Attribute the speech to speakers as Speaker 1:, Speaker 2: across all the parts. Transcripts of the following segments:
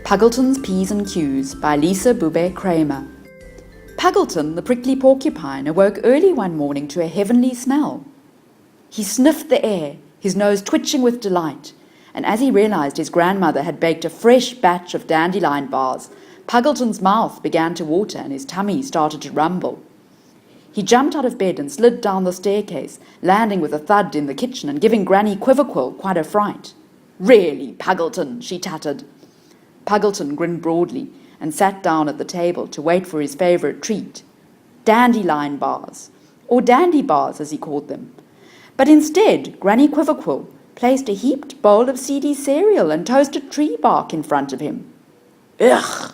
Speaker 1: Puggleton's P's and Q's by Lisa Bubear-Craemer. Puggleton, the prickly porcupine, awoke early one morning to a heavenly smell. He sniffed the air, his nose twitching with delight, and as he realized his grandmother had baked a fresh batch of dandelion bars, Puggleton's mouth began to water and his tummy started to rumble. He jumped out of bed and slid down the staircase, landing with a thud in the kitchen and giving Granny Quiverquill quite a fright. "Really, Puggleton," she tattered. Puggleton grinned broadly and sat down at the table to wait for his favourite treat, dandelion bars, or dandy bars as he called them. But instead, Granny Quiverquill placed a heaped bowl of seedy cereal and toasted tree bark in front of him. "Ugh!"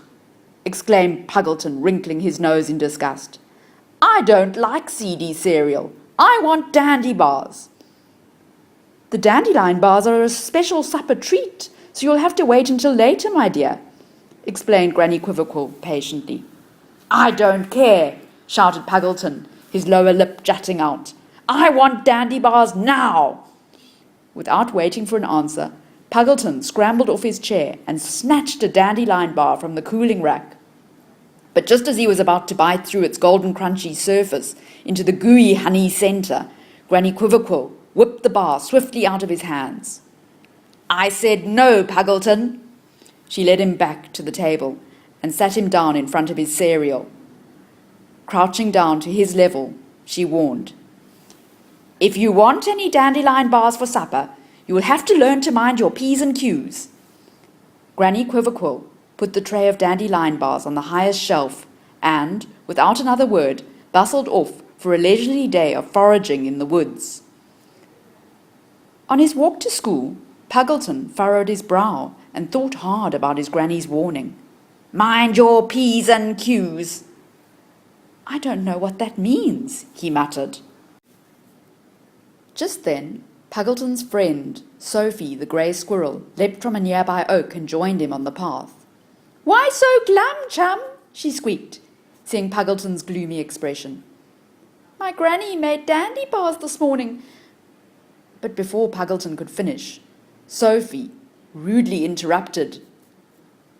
Speaker 1: exclaimed Puggleton, wrinkling his nose in disgust. "I don't like seedy cereal. I want dandy bars." "The dandelion bars are a special supper treat, so you'll have to wait until later, my dear," explained Granny Quiverquill patiently. "I don't care," shouted Puggleton, his lower lip jutting out. "I want dandy bars now." Without waiting for an answer, Puggleton scrambled off his chair and snatched a dandelion bar from the cooling rack. But just as he was about to bite through its golden crunchy surface into the gooey honey centre, Granny Quiverquill whipped the bar swiftly out of his hands. "I said no, Puggleton." She led him back to the table and sat him down in front of his cereal. Crouching down to his level, she warned, "If you want any dandelion bars for supper, you will have to learn to mind your P's and Q's." Granny Quiverquill put the tray of dandelion bars on the highest shelf and, without another word, bustled off for a leisurely day of foraging in the woods. On his walk to school, Puggleton furrowed his brow and thought hard about his granny's warning. "Mind your P's and Q's." "I don't know what that means," he muttered. Just then, Puggleton's friend, Sophie the grey squirrel, leapt from a nearby oak and joined him on the path. "Why so glum, chum?" she squeaked, seeing Puggleton's gloomy expression. "My granny made dandy bars this morning." But before Puggleton could finish, Sophie rudely interrupted.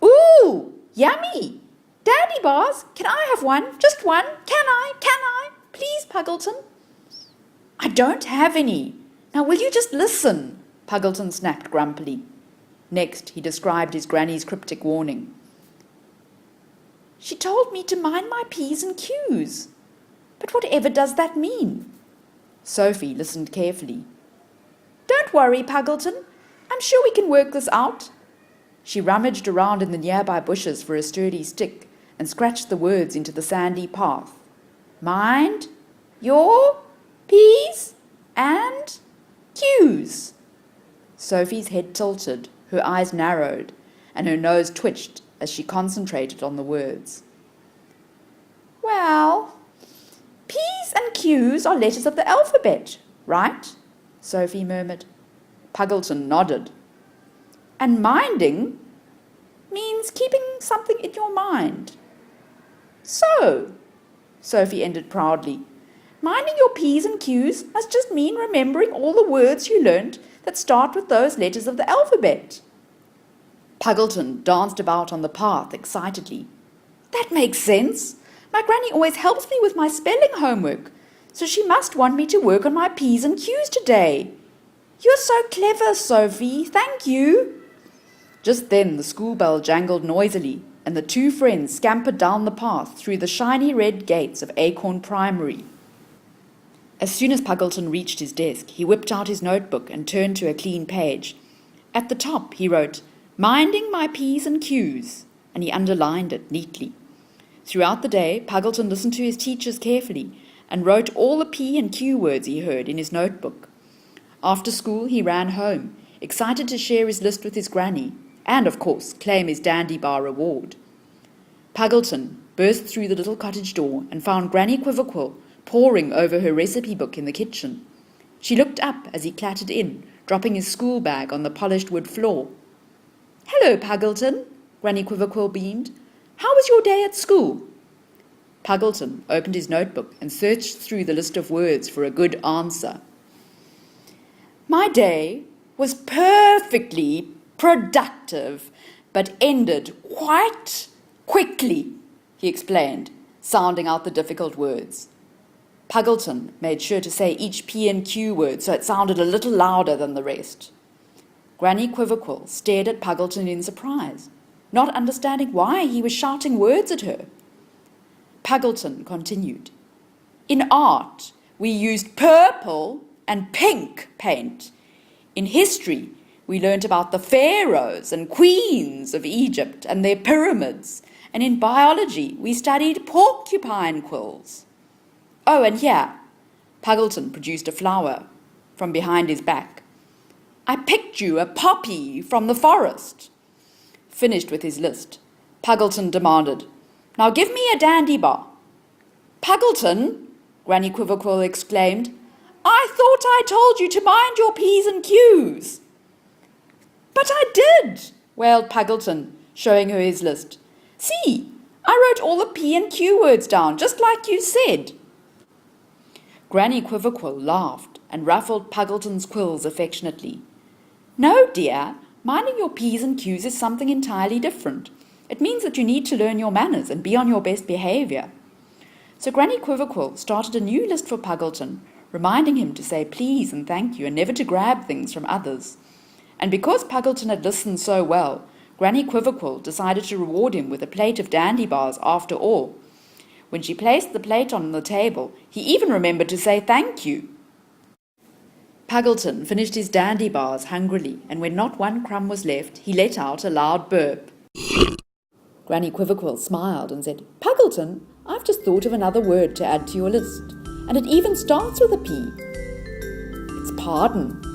Speaker 1: "Ooh, yummy! Dandy bars? Can I have one? Just one? Can I? Please, Puggleton." "I don't have any. Now will you just listen?" Puggleton snapped grumpily. Next, he described his granny's cryptic warning. "She told me to mind my P's and Q's. But whatever does that mean?" Sophie listened carefully. "Don't worry, Puggleton. I'm sure we can work this out." She rummaged around in the nearby bushes for a sturdy stick and scratched the words into the sandy path. "Mind your P's and Q's." Sophie's head tilted, her eyes narrowed, and her nose twitched as she concentrated on the words. "Well, P's and Q's are letters of the alphabet, right?" Sophie murmured. Puggleton nodded. "And minding means keeping something in your mind." "So," Sophie ended proudly, "minding your P's and Q's must just mean remembering all the words you learnt that start with those letters of the alphabet." Puggleton danced about on the path excitedly. "That makes sense. My granny always helps me with my spelling homework, so she must want me to work on my P's and Q's today. You're so clever, Sophie. Thank you." Just then the school bell jangled noisily, and the two friends scampered down the path through the shiny red gates of Acorn Primary. As soon as Puggleton reached his desk, he whipped out his notebook and turned to a clean page. At the top, he wrote, "Minding my P's and Q's," and he underlined it neatly. Throughout the day, Puggleton listened to his teachers carefully and wrote all the P and Q words he heard in his notebook. After school, he ran home, excited to share his list with his granny, and, of course, claim his dandy bar reward. Puggleton burst through the little cottage door and found Granny Quiverquill poring over her recipe book in the kitchen. She looked up as he clattered in, dropping his school bag on the polished wood floor. "Hello, Puggleton," Granny Quiverquill beamed. "How was your day at school?" Puggleton opened his notebook and searched through the list of words for a good answer. "My day was perfectly productive but ended quite quickly, he explained, sounding out the difficult words. Puggleton made sure to say each P and Q word so it sounded a little louder than the rest. Granny Quiverquill stared at Puggleton in surprise, not understanding why he was shouting words at her. Puggleton continued. In art, we used purple and pink paint. In history, we learnt about the pharaohs and queens of Egypt and their pyramids. And in biology, we studied porcupine quills. Oh, and here, Puggleton produced a flower from behind his back. I picked you a poppy from the forest. Finished with his list, Puggleton demanded, Now give me a dandy bar. Puggleton, Granny Quiverquill exclaimed, I thought I told you to mind your P's and Q's. But I did, wailed Puggleton, showing her his list. See, I wrote all the P and Q words down, just like you said. Granny Quiverquill laughed and ruffled Puggleton's quills affectionately. No, dear, minding your P's and Q's is something entirely different. It means that you need to learn your manners and be on your best behaviour. So Granny Quiverquill started a new list for Puggleton, reminding him to say please and thank you and never to grab things from others. And because Puggleton had listened so well, Granny Quiverquill decided to reward him with a plate of dandy bars after all. When she placed the plate on the table, he even remembered to say thank you. Puggleton finished his dandy bars hungrily, and when not one crumb was left, he let out a loud burp. Granny Quiverquill smiled and said, Puggleton, I've just thought of another word to add to your list, and it even starts with a P. It's pardon.